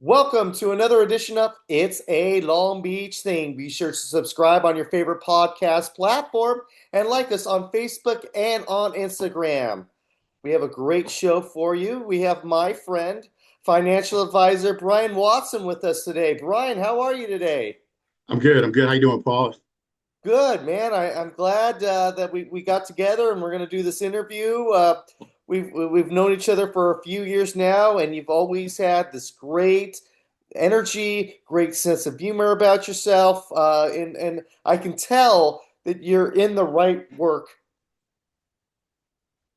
Welcome to another edition of It's a Long Beach Thing. Be sure to subscribe on your favorite podcast platform and like us on Facebook and on Instagram. We have a great show for you. We have my friend, financial advisor Brian Watson with us today. Brian, how are you today? I'm good. I'm good. How you doing, Paul? Good, man. I'm glad that we got together and we're going to do this interview. We've known each other for a few years now, and you've always had this great energy, great sense of humor about yourself, and I can tell that you're in the right work.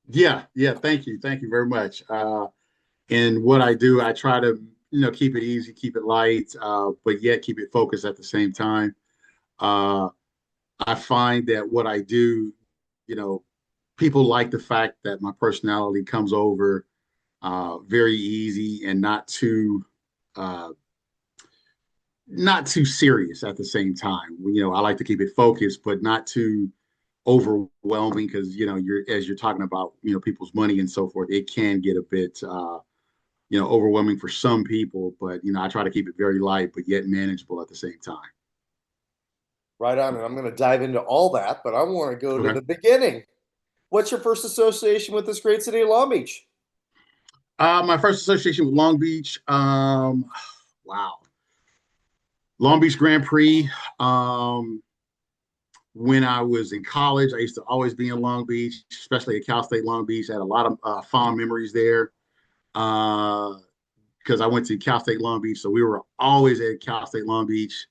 Yeah. Thank you very much. In what I do, I try to keep it easy, keep it light, but yet keep it focused at the same time. Uh, I find that what I do, you know, people like the fact that my personality comes over very easy and uh, not too serious at the same time. I like to keep it focused, but not too overwhelming because you're talking about people's money and so forth. It can get a bit overwhelming for some people, but I try to keep it very light but yet manageable at the same time. Right on, and I'm going to dive into all that, but I want to go to Okay. the beginning. What's your first association with this great city of Long Beach? My first association with Long Beach. Wow. Long Beach Grand Prix. Um, when I was in college, I used to always be in Long Beach, especially at Cal State Long Beach. I had a lot of fond memories there. Because I went to Cal State Long Beach, so we were always at Cal State Long Beach.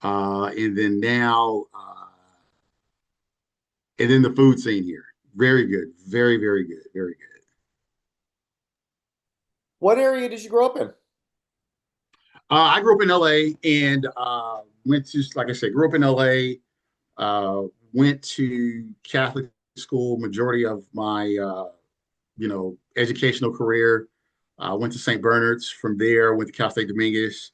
And then now, and then the food scene here, very good, very good, very good. What area did you grow up in? I grew up in LA and went to, like I said, grew up in LA. Went to Catholic school majority of my educational career. Went to St. Bernard's. From there, went to Cal State Dominguez.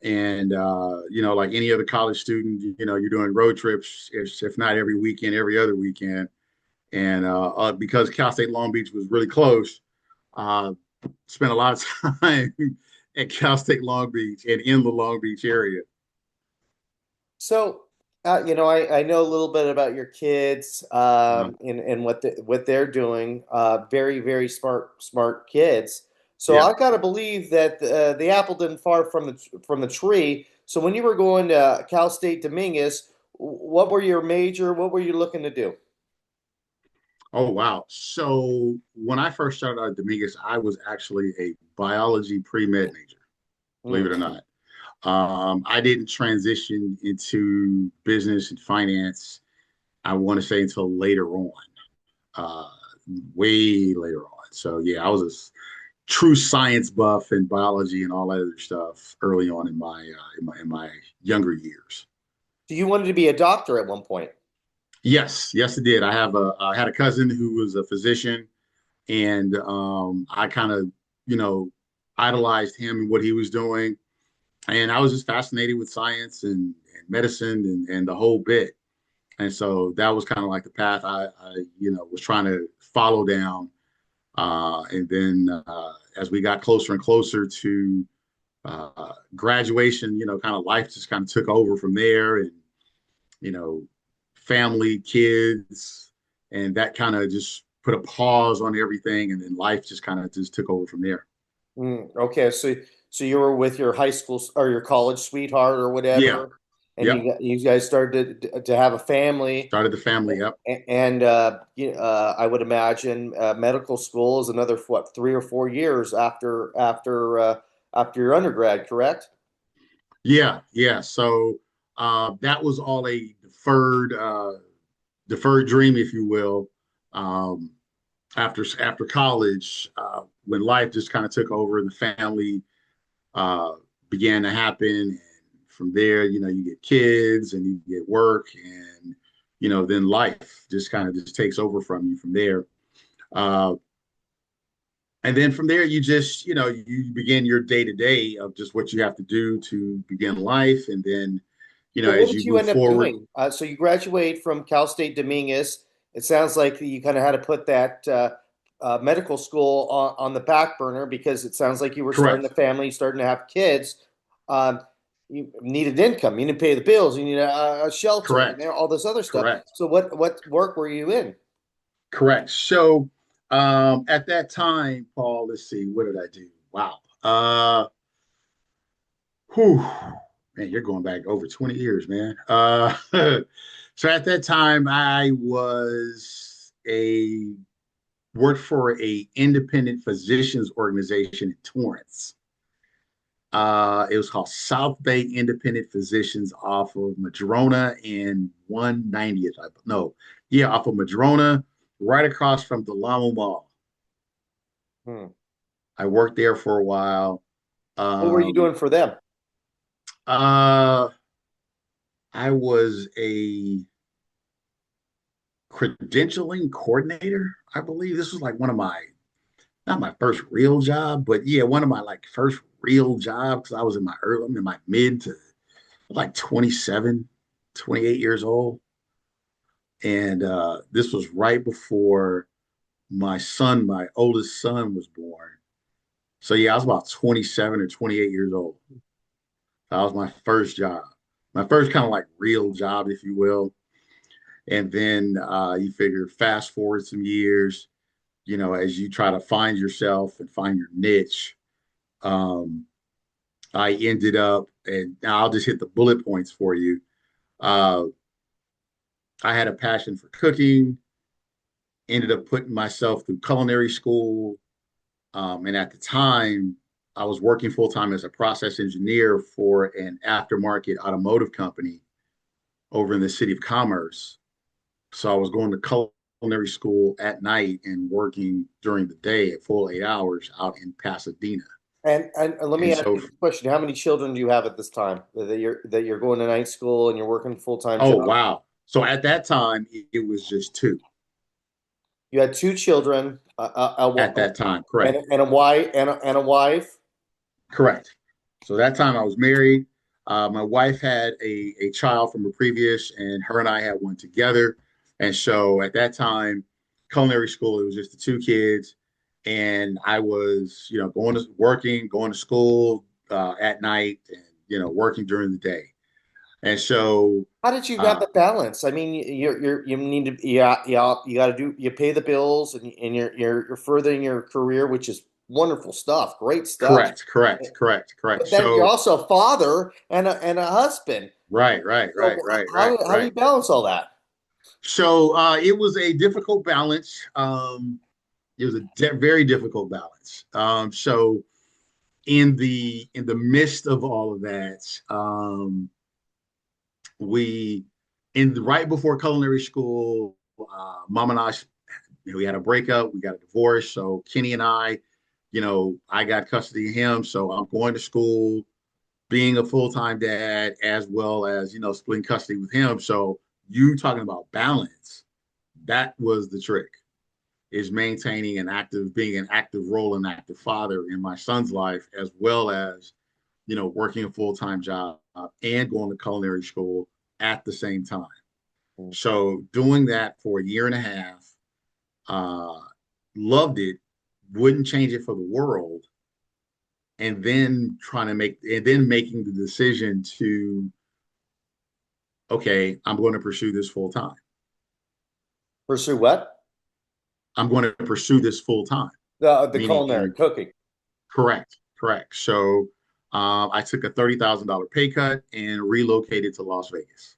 And like any other college student, you're doing road trips, if not every weekend, every other weekend. And because Cal State Long Beach was really close, uh, spent a lot of time at Cal State Long Beach and in the Long Beach area. So, I know a little bit about your kids Uh, and what they're doing. Very, very smart kids. So yeah. I got to believe that the apple didn't fall from the tree. So when you were going to Cal State Dominguez, what were your major? What were you looking to do? Oh, wow. So when I first started at Dominguez, I was actually a biology pre-med major, believe it or Mm. not. I didn't transition into business and finance, I want to say, until later on, uh, way later on. So yeah, I was a true science buff and biology and all that other stuff early on in my younger years. So you wanted to be a doctor at one point. Yes, it did. I had a cousin who was a physician, and I kind of you know idolized him and what he was doing, and I was just fascinated with science and medicine and the whole bit. And so that was kind of like the path I was trying to follow down. And then as we got closer and closer to graduation, kind of life just kind of took over from there, and you know, family, kids, and that kind of just put a pause on everything, and then life just kind of just took over from there. Okay, so you were with your high school or your college sweetheart or Yeah, whatever, and yep. you guys started to have a family. Started the family. Yep. And I would imagine medical school is another what 3 or 4 years after your undergrad, correct? Yeah. So that was all a deferred dream, if you will. Um, after college, when life just kind of took over, the family uh, began to happen, and from there, you get kids and you get work, and then life just kind of just takes over from you from there. Uh, and then from there, you begin your day to day of just what you have to do to begin life, and then So what as did you you move end up forward. doing? So you graduate from Cal State Dominguez. It sounds like you kind of had to put that medical school on the back burner because it sounds like you were starting a Correct. family, starting to have kids. Um, you needed income. You need to pay the bills. You need a shelter and Correct. there all this other stuff. Correct. So what work were you in? Correct. So at that time, Paul, let's see, what did I do? Wow. Whew, man, you're going back over 20 years, man. So at that time, I was a worked for a independent physicians organization in Torrance. It was called South Bay Independent Physicians off of Madrona and 190th. No, yeah, off of Madrona, right across from the Lamo Mall. Hmm. I worked there for a while. What were you Um, doing for them? uh, I was a credentialing coordinator, I believe. This was like one of my, not my first real job, but yeah, one of my like first real jobs. Because I was in my early, I'm in my mid to like 27, 28 years old. And this was right before my son, my oldest son, was born. So yeah, I was about 27 or 28 years old. That was my first job, my first kind of like real job, if you will. And then you figure fast forward some years, as you try to find yourself and find your niche. Um, I ended up, and now I'll just hit the bullet points for you. Uh, I had a passion for cooking, ended up putting myself through culinary school. And at the time, I was working full time as a process engineer for an aftermarket automotive company over in the city of Commerce. So I was going to culinary school at night and working during the day at full 8 hours out in Pasadena. And let me And ask so, you a question. How many children do you have at this time that you're going to night school and you're working full-time oh, job? wow. So at that time, it was just two You had two children, at that time. and Correct. and a wife and a wife. Correct. So that time I was married. My wife had a child from a previous, and her and I had one together. And so at that time, culinary school, it was just the two kids. And I was, going to working, going to school at night and, working during the day. And so, How did you have uh, the balance? I mean, you need to yeah, you got to do you pay the bills and you're furthering your career, which is wonderful stuff, great stuff. correct, correct, correct, correct. But then you're So, also a father and a husband. right, right, So right, right, right, how do right. you balance all that? So it was a difficult balance. It was a very difficult balance. So in the midst of all of that, we right before culinary school, mom and I, we had a breakup, we got a divorce. So Kenny and I, I got custody of him. So I'm going to school, being a full-time dad, as well as splitting custody with him. So you talking about balance, that was the trick, is maintaining being an active role and active father in my son's life, as well as, working a full-time job and going to culinary school at the same time. So doing that for a year and a half, uh, loved it, wouldn't change it for the world. And then making the decision to, okay, I'm going to pursue this full time. Pursue what? I'm going to pursue this full time, The culinary meaning cooking correct, correct. So I took a $30,000 pay cut and relocated to Las Vegas.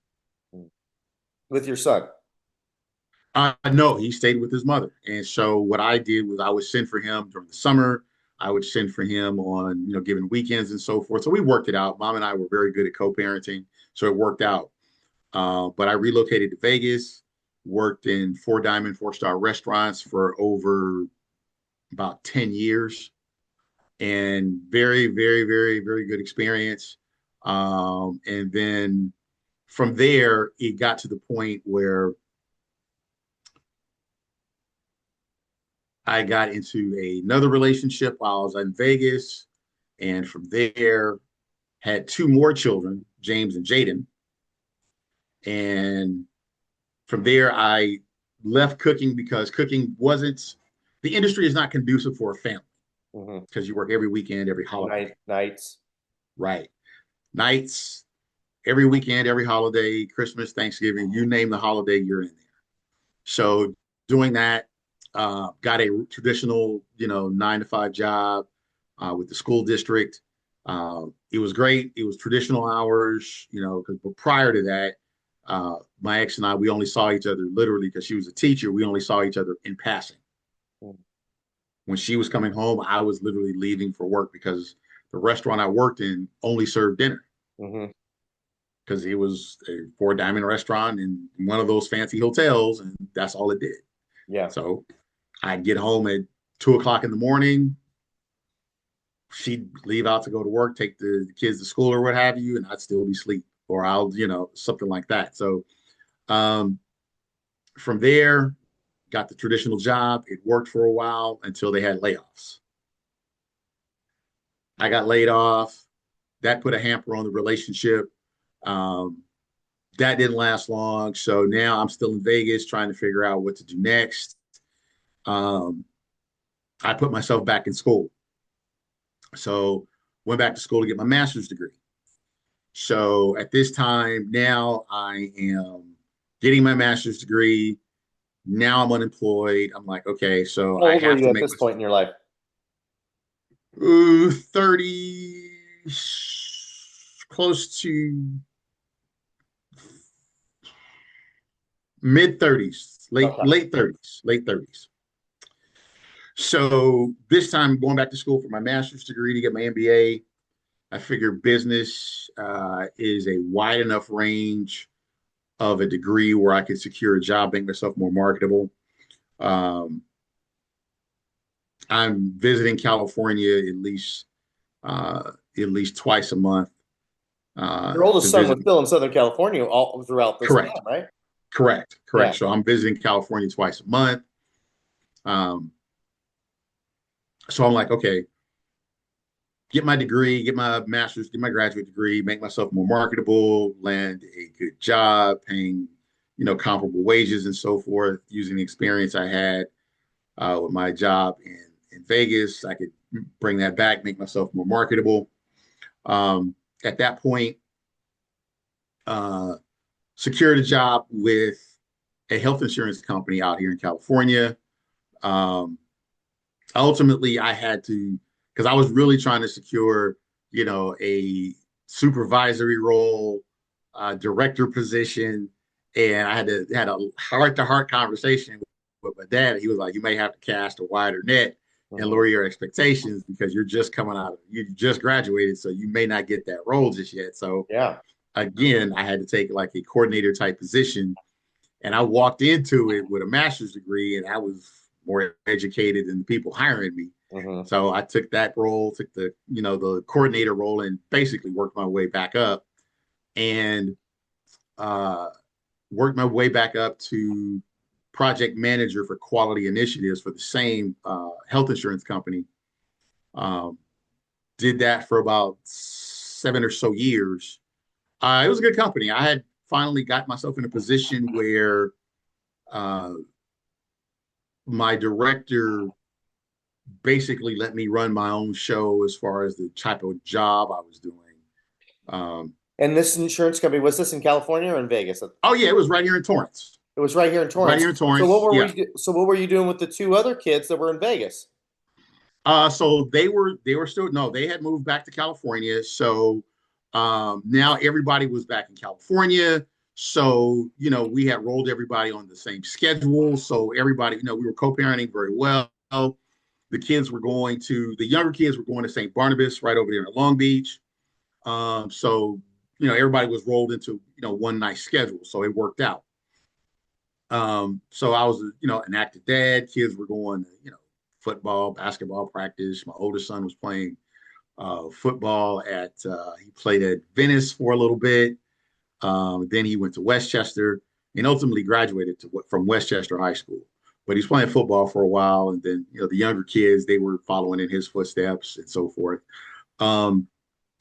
with your son. No, he stayed with his mother. And so what I did was I would send for him during the summer. I would send for him on, given weekends and so forth. So we worked it out. Mom and I were very good at co-parenting, so it worked out. But I relocated to Vegas, worked in four diamond, four-star restaurants for over about 10 years, and very, very, very, very good experience. And then from there, it got to the point where I got into another relationship while I was in Vegas. And from there, had two more children, James and Jaden. And from there, I left cooking because cooking wasn't the industry is not conducive for a family Hmm. because you work every weekend, every holiday, Nights. right? Nights, every weekend, every holiday, Christmas, Thanksgiving, you name the holiday, you're in there. So doing that, got a traditional, 9 to 5 job with the school district. It was great. It was traditional hours, because but prior to that, my ex and I, we only saw each other literally because she was a teacher. We only saw each other in passing. When she was coming home, I was literally leaving for work because the restaurant I worked in only served dinner Hmm. because it was a four diamond restaurant in one of those fancy hotels, and that's all it did. Yeah. So I'd get home at 2 o'clock in the morning. She'd leave out to go to work, take the kids to school or what have you, and I'd still be asleep, or I'll, something like that. So um, from there, got the traditional job. It worked for a while until they had layoffs. I got laid off. That put a hamper on the relationship. Um, that didn't last long. So now I'm still in Vegas trying to figure out what to do next. Um, I put myself back in school. So went back to school to get my master's degree. So at this time now I am getting my master's degree. Now I'm unemployed. I'm like, okay, so How I old were have you to at make this point in your life? 30, close to mid 30s, Okay. late 30s, late 30s. So this time going back to school for my master's degree to get my MBA. I figure business is a wide enough range of a degree where I could secure a job, make myself more marketable. Um, I'm visiting California at least twice a month Your to oldest son visit. was still in Southern California all throughout this Correct, time, right? correct. Yeah. So I'm visiting California twice a month. Um, so I'm like, okay, get my degree, get my master's, get my graduate degree, make myself more marketable, land a good job, paying, comparable wages and so forth, using the experience I had with my job in Vegas. I could bring that back, make myself more marketable. Um, at that point, uh, secured a job with a health insurance company out here in California. Um, ultimately, I had to, because I was really trying to secure, a supervisory role, director position, and I had a heart to heart conversation with my dad. He was like, "You may have to cast a wider net and Hmm. lower your expectations because you're just coming out, you just graduated, so you may not get that role just yet." So Yeah. again, I had to take like a coordinator type position, and I walked into it with a master's degree, and I was more educated than the people hiring me. Hmm. So I took that role, took the coordinator role, and basically worked my way back up, and uh, worked my way back up to project manager for quality initiatives for the same health insurance company. Um, did that for about 7 or so years. It was a good company. I had finally got myself in a position where uh, my director basically let me run my own show as far as the type of job I was doing. Um, And this insurance company, was this in California or in Vegas? It oh yeah, it was right here in Torrance. was right here in Right Torrance. here in Torrance. Yeah. So what were you doing with the two other kids that were in Vegas? So they were still no, they had moved back to California. So now everybody was back in California. So we had rolled everybody on the same schedule. So everybody, we were co-parenting very well. The younger kids were going to St. Barnabas right over there in Long Beach. So everybody was rolled into one nice schedule. So it worked out. So I was, an active dad. Kids were going to, football, basketball practice. My oldest son was playing football he played at Venice for a little bit. Then he went to Westchester and ultimately graduated from Westchester High School. But he's playing football for a while. And then, the younger kids, they were following in his footsteps and so forth. Um,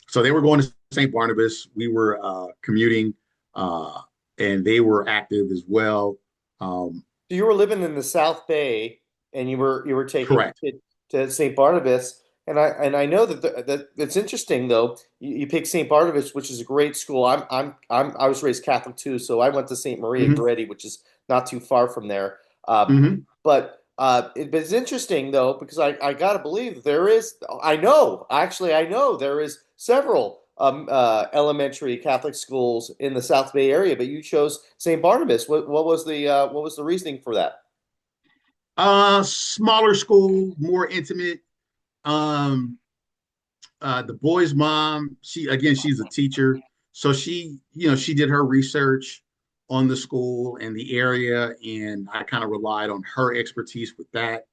so they were going to St. Barnabas. We were commuting, and they were active as well. Um, So you were living in the South Bay. and you were taking Correct. your kid to St. Barnabas. And I know that it's interesting though. You pick St. Barnabas, which is a great school. I was raised Catholic too, so I went to St. Maria Hmm. Goretti, which is not too far from there. Hmm. But it's interesting though because I gotta believe there is. I know actually I know there is several elementary Catholic schools in the South Bay area, but you chose St. Barnabas. What was the reasoning for that? Smaller school, more intimate. Um, the boy's mom, she's a teacher, so she did her research on the school and the area, and I kind of relied on her expertise with that.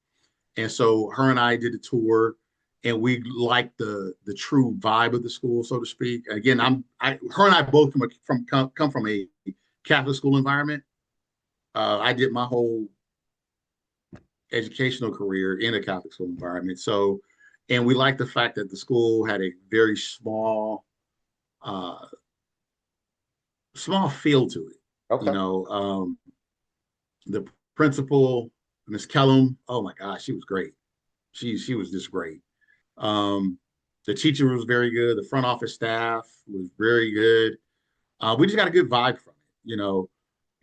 And so her and I did the tour, and we liked the true vibe of the school, so to speak. Again, her and I both come from a Catholic school environment. I did my whole educational career in a Catholic school environment. So, and we liked the fact that the school had a very uh, small feel to it. You Okay. know, the principal, Miss Kellum, oh my gosh, she was great. She was just great. Um, the teacher was very good. The front office staff was very good. We just got a good vibe from it.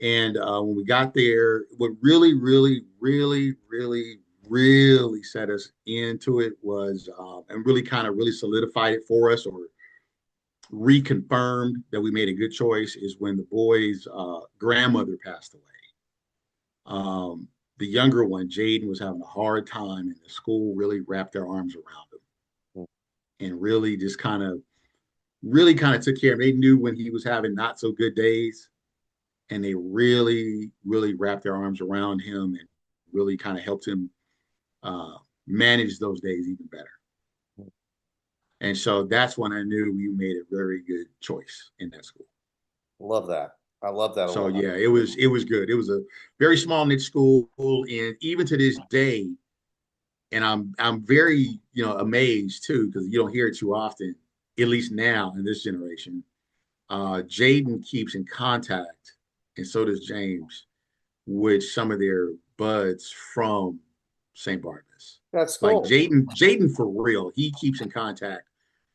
And when we got there, what really, really, really, really, really set us into it was, and really kind of really solidified it for us, or reconfirmed that we made a good choice, is when the boy's grandmother passed away. Um, the younger one, Jaden, was having a hard time, and the school really wrapped their arms around him and really kind of took care of him. They knew when he was having not so good days, and they really, really wrapped their arms around him and really kind of helped him uh, manage those days even better. And so that's when I knew we made a very good choice in that school. Love that. I love that a So lot. yeah, it was good. It was a very small niche school, and even to this day, and I'm very amazed too, because you don't hear it too often, at least now in this generation. Jaden keeps in contact, and so does James, with some of their buds from St. Barnabas. That's Like cool. Jaden for real, he keeps in contact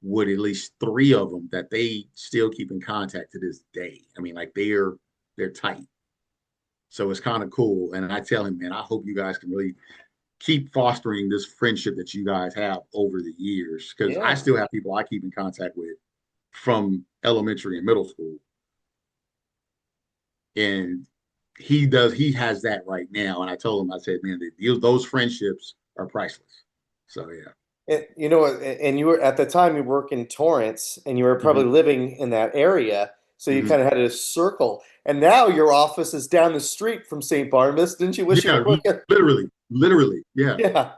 with at least three of them that they still keep in contact to this day. I mean, like they're tight. So it's kind of cool. And I tell him, man, I hope you guys can really keep fostering this friendship that you guys have over the years. Because I Yeah. still have people I keep in contact with from elementary and middle school. And he has that right now. And I told him, I said, man, those friendships are priceless. So yeah. And you were at the time you work in Torrance, and you were probably Hmm. living in that area, so you Hmm. kind of had a circle. And now your office is down the street from St. Barnabas. Didn't you wish you Yeah, were working? literally, yeah, Yeah, yeah,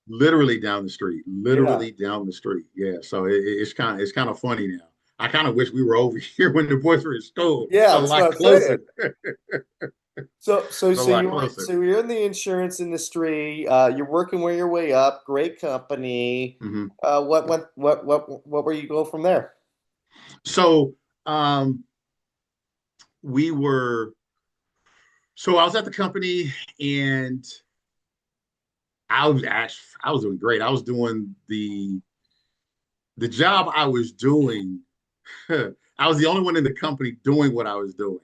literally down the street. Yeah, so it's kind of funny now. I kind of wish we were over here when the boys were in school, yeah. a That's lot what I'm saying. closer, So, so, a so lot you're closer. so you're in the insurance industry. You're working your way up. Great company. Hmm. What were you go from there? So um, we were. So I was at the company, and I was doing great. I was doing the job I was doing. I was the only one in the company doing what I was doing.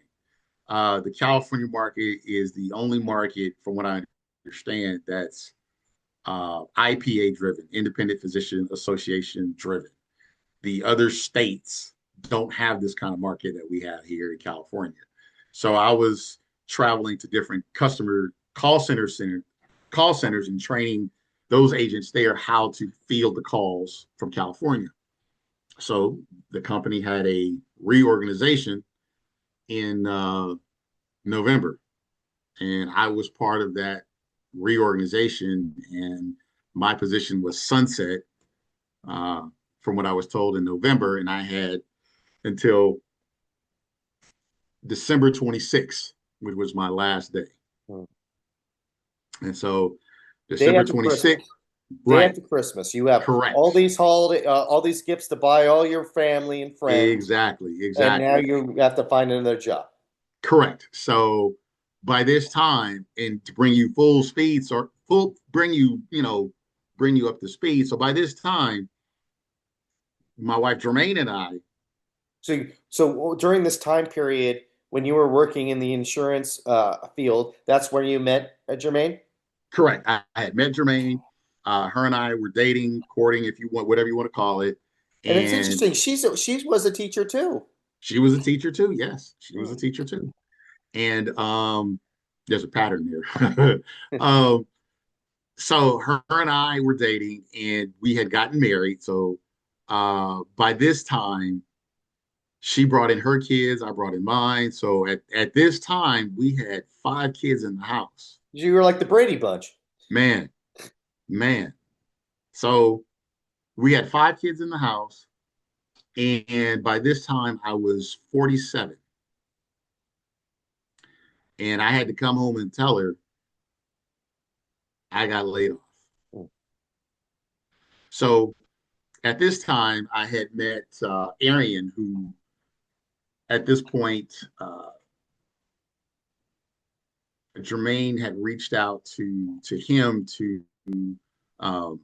The California market is the only market, from what I understand, that's IPA driven, Independent Physician Association driven. The other states don't have this kind of market that we have here in California. So I was traveling to different customer call centers and training those agents there how to field the calls from California. So the company had a reorganization in November, and I was part of that reorganization, and my position was sunset, uh, from what I was told in November, and I had until December 26th, which was my last day. Hmm. And so Day December after 26th, Christmas. Day right, after Christmas. You have correct. all these gifts to buy all your family and friends, Exactly, and now exactly. you have to find another job. Correct. So by this time, and to bring you full speed, bring you, bring you up to speed. So by this time, my wife Jermaine and I, So during this time period when you were working in the insurance field, that's where you met Jermaine? correct, I had met Jermaine. Her and I were dating, courting, if you want, whatever you want to call it. And it's And interesting. She was a teacher too. she was a teacher too. Yes, she was a Hmm. teacher too. And there's a pattern there. um, so her and I were dating, and we had gotten married. So by this time, she brought in her kids, I brought in mine. So at this time, we had 5 kids in the house. You were like the Brady Bunch. Man, man. So we had 5 kids in the house. And by this time, I was 47. And I had to come home and tell her I got laid off. Mm. So at this time, I had met Arian, who at this point, Jermaine had reached out to him to um,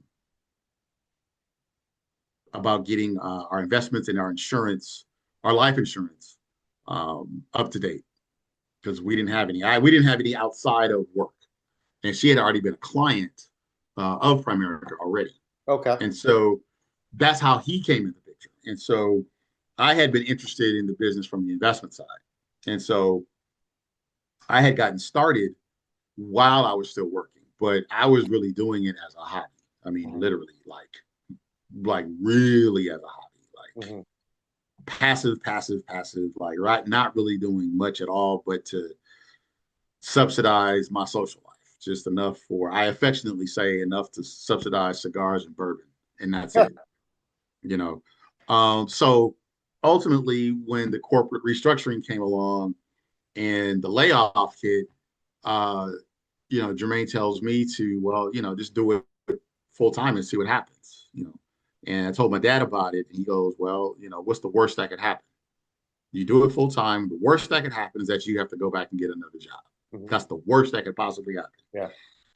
about getting our investments and our insurance, our life insurance, up to date because we didn't have any. We didn't have any outside of work, and she had already been a client of Primerica already, Okay. and so that's how he came in the picture. And so I had been interested in the business from the investment side, and so I had gotten started while I was still working, but I was really doing it as a hobby. I mean, Hmm. literally, like really as a hobby, like Hmm. passive, like right, not really doing much at all, but to subsidize my social life, just enough for, I affectionately say, enough to subsidize cigars and bourbon, and that's it, you know. So ultimately, when the corporate restructuring came along and the layoff hit, uh, Jermaine tells me to, well, just do it full time and see what happens. And I told my dad about it, and he goes, well, what's the worst that could happen? You do it full time. The worst that could happen is that you have to go back and get another job. Hmm. That's the worst that could possibly happen. Yeah.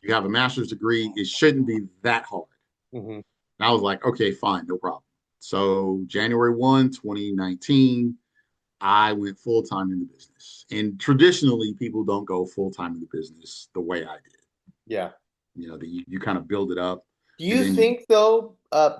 You have a master's degree. It shouldn't be that hard. Hmm. And I was like, okay, fine, no problem. So January 1, 2019, I went full time in the business. And traditionally, people don't go full time in the business the way I did. Yeah. You kind of build it up, Do and you then you. think though,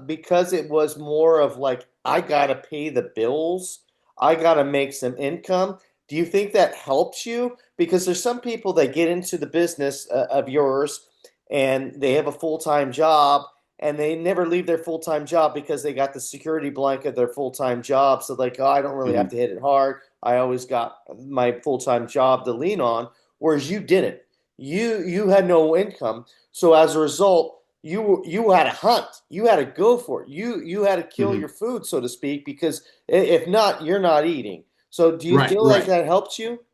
because it was more of like, I gotta pay the bills, I gotta make some income, do you think that helps you? Because there's some people that get into the business of yours and they have a full-time job and they never leave their full-time job because they got the security blanket of their full-time job. So like, oh, I don't really have Mhm. to hit it hard. I always got my full-time job to lean on, whereas you didn't. You had no income. So as a result, you had to hunt. You had to go for it. You had to kill Mhm. your food, so to speak, because if not, you're not eating. So do you Right, feel like right. that helped you?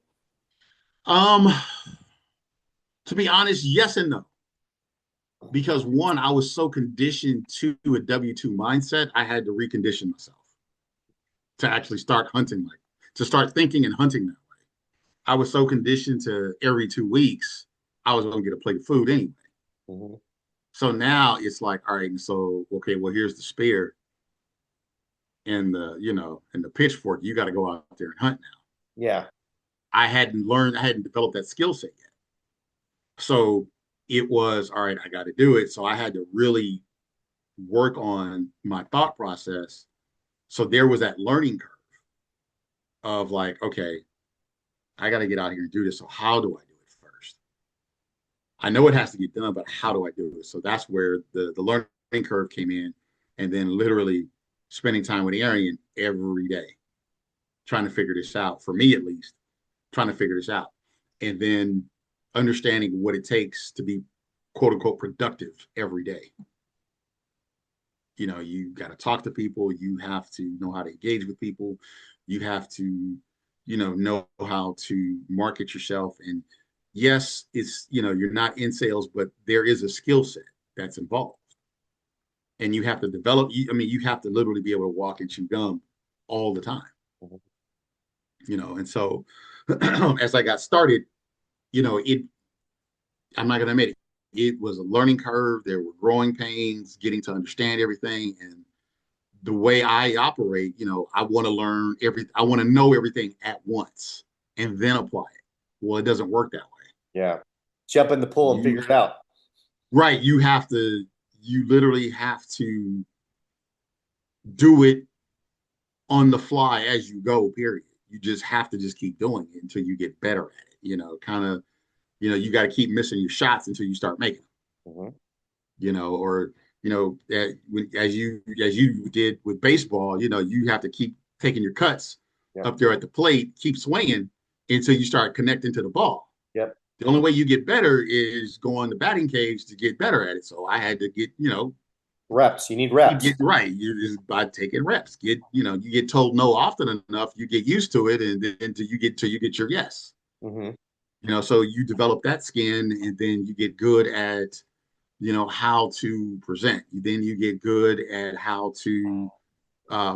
Um, to be honest, yes and no. Because one, I was so conditioned to a W-2 mindset, I had to recondition myself to actually start hunting, like to start thinking and hunting that way. I was so conditioned to every 2 weeks, I was going to get a plate of food anyway. Mhm. So now it's like, all right, so okay, well, here's the spear and the pitchfork. You got to go out there and hunt now. Yeah. I hadn't developed that skill set yet. So it was, all right, I got to do it. So I had to really work on my thought process. So there was that learning curve of like, okay, I got to get out here and do this. So how do I do it first? I know it has to get done, but how do I do it? So that's where the learning curve came in, and then literally spending time with Arian every day, trying to figure this out. For me, at least, trying to figure this out, and then understanding what it takes to be quote unquote productive every day. You got to talk to people. You have to know how to engage with people. You have to, know how to market yourself. And yes, it's, you're not in sales, but there is a skill set that's involved. And you have to develop, I mean, you have to literally be able to walk and chew gum all the time, Mhm. And so as I got started, it, I'm not going to admit it, it was a learning curve. There were growing pains, getting to understand everything. And the way I operate, I want to I want to know everything at once and then apply it. Well, it doesn't work that way. Yeah. Jump in the pool and You, figure it out. right. You literally have to do it on the fly as you go, period. You just have to just keep doing it until you get better at it. Kind of, you got to keep missing your shots until you start making them. Mm-hmm. Or as you did with baseball, you have to keep taking your cuts Yep. up there at the plate, keep swinging until you start connecting to the ball. Yep. The only way you get better is go on the batting cage to get better at it. So I had to get, reps. You need reps. get right. You by taking reps. You get told no often enough, you get used to it, and then until you get your yes. Mm-hmm. So you develop that skin, and then you get good at how to present. Then you get good at how to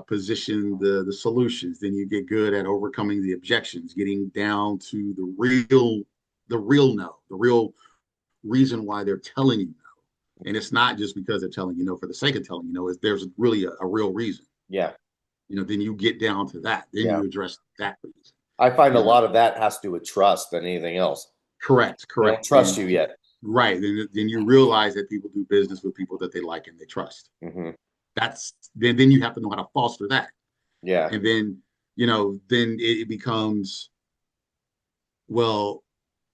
position the solutions. Then you get good at overcoming the objections, getting down to the real no, the real reason why they're telling you no. And it's not just because they're telling you no for the sake of telling you no. There's really a real reason. Yeah. Then you get down to that. Then Yeah. you address that reason. I find a lot of that has to do with trust than anything else. Correct. They don't trust you yet. Right. Then you realize that people do business with people that they like and they trust. Mm-hmm. Then you have to know how to foster that. Yeah. And then it becomes, well,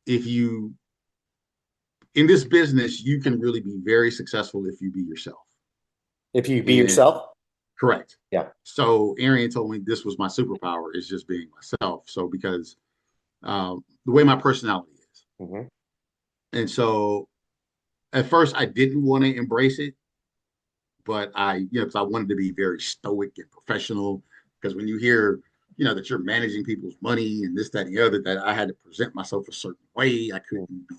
if you in this business, you can really be very successful if you be yourself. If you be yourself. Correct. Yeah. So Arian told me this was my superpower, is just being myself. So because the way my personality is. Mm-hmm. And so at first I didn't want to embrace it, but because I wanted to be very stoic and professional. Because when you hear, that you're managing people's money and this, that, and the other, that I had to present myself a certain way. I couldn't be,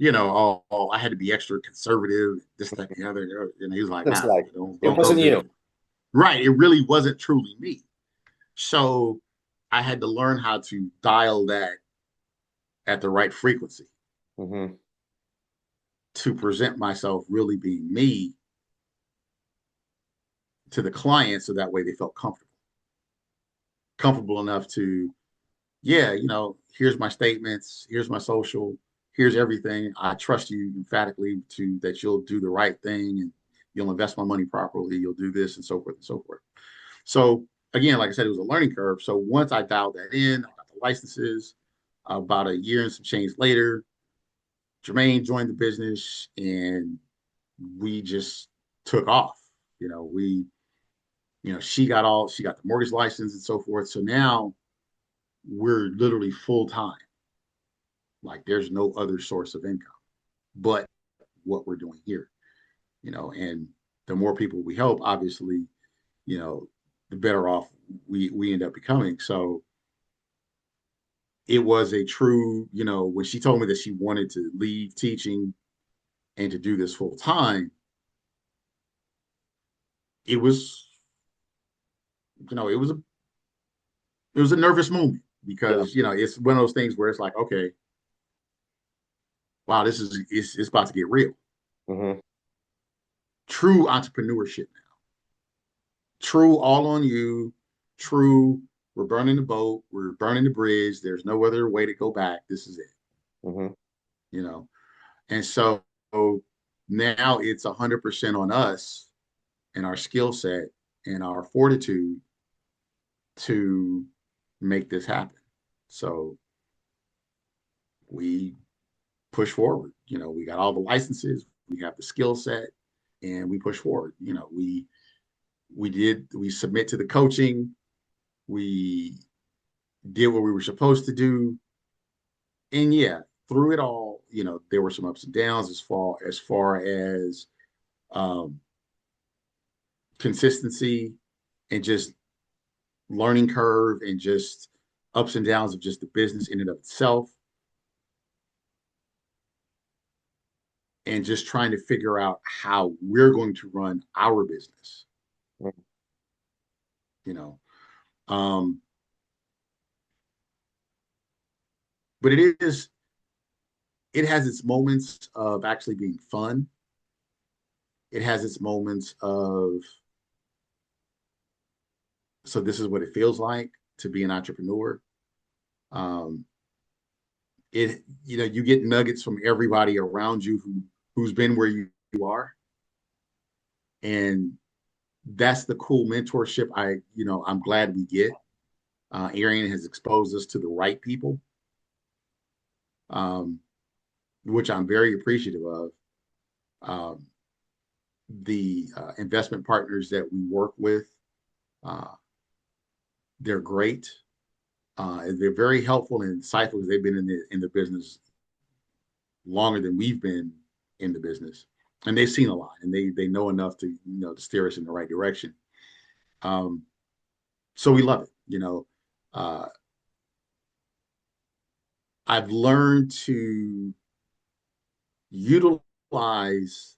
I had to be extra conservative, this, that, and the other. And he was like, It's nah, like, don't it wasn't do you. that. Right. It really wasn't truly me. So I had to learn how to dial that at the right frequency Mm-hmm. to present myself really being me to the client, so that way they felt comfortable enough to, yeah, here's my statements, here's my social, here's everything. I trust you emphatically to that you'll do the right thing, and you'll invest my money properly, you'll do this, and so forth and so forth. So again, like I said, it was a learning curve. So once I dialed that in, I got the licenses. About a year and some change later, Jermaine joined the business, and we just took off. We she got the mortgage license and so forth. So now we're literally full time. Like there's no other source of income but what we're doing here. And the more people we help, obviously, the better off we end up becoming. So it was a true, when she told me that she wanted to leave teaching and to do this full time, it was, it was a nervous moment, because it's one of those things where it's like, okay, wow, it's about to get real. Mm-hmm. True entrepreneurship now. True all on you. True, we're burning the boat. We're burning the bridge. There's no other way to go back. This is it. Mm-hmm. You know, and so now it's 100% on us and our skill set and our fortitude to make this happen. So we push forward. We got all the licenses, we have the skill set, and we push forward. We submit to the coaching, we did what we were supposed to do, and yeah, through it all, there were some ups and downs as far as um, consistency and just learning curve and just ups and downs of just the business in and of itself, and just trying to figure out how we're going to run our business. Mm-hmm. you know but it is it has its moments of actually being fun. It has its moments of, so this is what it feels like to be an entrepreneur. Um, you get nuggets from everybody around you who's been where you are. And that's the cool mentorship I'm glad we get. Arian has exposed us to the right people, um, which I'm very appreciative of. Um, the investment partners that we work with, uh, they're great. They're very helpful and insightful because they've been in the business longer than we've been in the business, and they've seen a lot, and they know enough to to steer us in the right direction. Um, so we love it. Uh, I've learned to utilize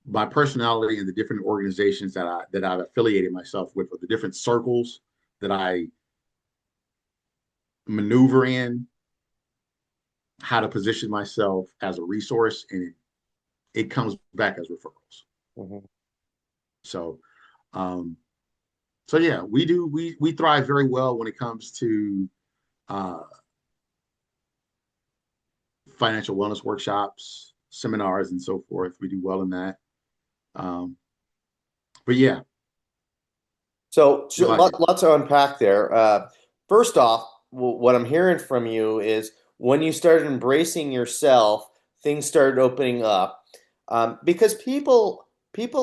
my personality in the different organizations that I've affiliated myself with, or the different circles that I maneuver in, how to position myself as a resource, and it comes back as referrals. Mhm. So, um, so yeah, we thrive very well when it comes to uh, financial wellness workshops, seminars, and so forth. We do well in that. Um, but yeah, So, we like it. lots to unpack there. First off, what I'm hearing from you is when you started embracing yourself, things started opening up. Because people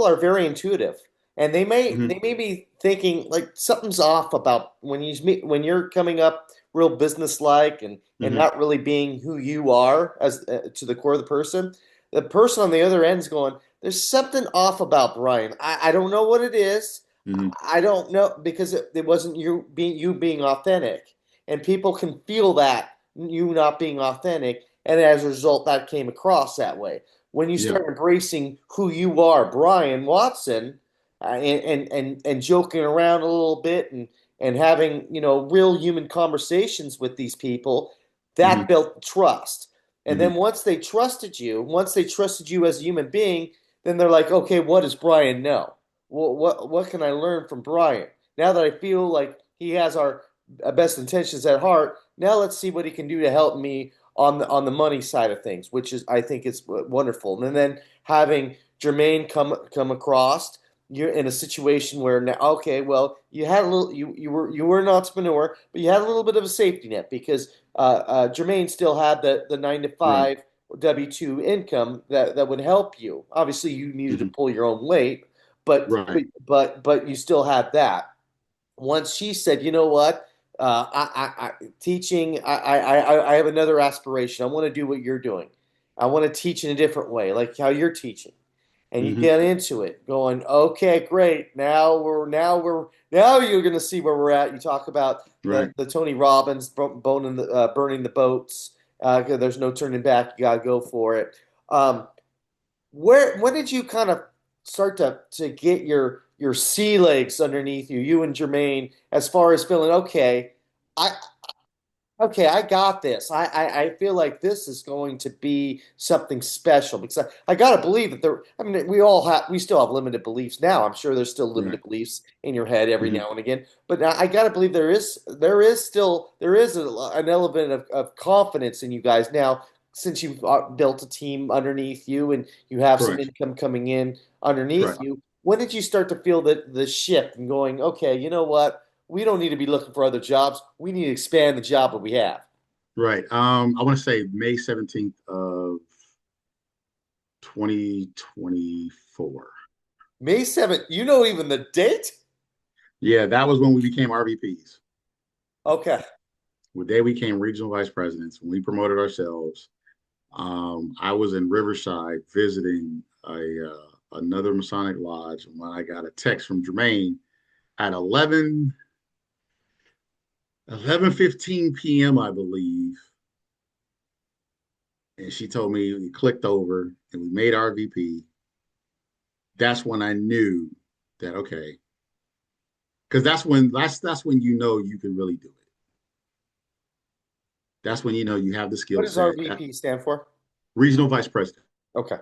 are very intuitive, and Mhm, they may be thinking like something's off about when you're coming up real businesslike and mhm, not really being who you are as to the core of the person. The person on the other end is going, "There's something off about Brian. I don't know what it is." mhm, I don't know because it wasn't you being authentic, and people can feel that you not being authentic, and as a result, that came across that way. When you yeah, start embracing who you are, Brian Watson, and joking around a little bit and having real human conversations with these people, that mhm, built trust. And then mhm, once they trusted you as a human being, then they're like, okay, what does Brian know? What can I learn from Brian? Now that I feel like he has our best intentions at heart, now let's see what he can do to help me on the money side of things, which is I think is wonderful. And then having Jermaine come across, you're in a situation where now, okay, well, you had a little, you were an entrepreneur, but you had a little bit of a safety net because Jermaine still had the nine to right, five W-2 income that would help you. Obviously, you needed to mhm, pull your own weight, but right, but you still had that. Once she said, you know what, teaching, I have another aspiration. I want to do what you're doing. I want to teach in a different way, like how you're teaching. And you mhm, get into it, going, okay, great. Now you're going to see where we're at. You talk about right. the Tony Robbins burning the boats. 'Cause there's no turning back. You got to go for it. Um, when did you kind of start to get your sea legs underneath you and Jermaine, as far as feeling I I got this. I feel like this is going to be something special because I got to believe that there. I mean, we still have limited beliefs now. I'm sure there's still Right. limited beliefs in your head every Mhm. now and again, but now I got to believe there is an element of confidence in you guys now since you've built a team underneath you and you have some Correct. income coming in underneath Correct. you. When did you start to feel the shift and going, okay, you know what? We don't need to be looking for other jobs. We need to expand the job that we have. Right. I want to say May 17th of 2024. May 7th. You know even the date? Yeah, that was when we became RVPs. Okay. The day we became regional vice presidents, when we promoted ourselves. I was in Riverside visiting another Masonic lodge when I got a text from Jermaine at 11:15 p.m., I believe. And she told me we clicked over and we made RVP. That's when I knew that, okay, because that's when you know you can really do it. That's when you know you have the What skill does set. RVP stand for? Regional vice president. Okay.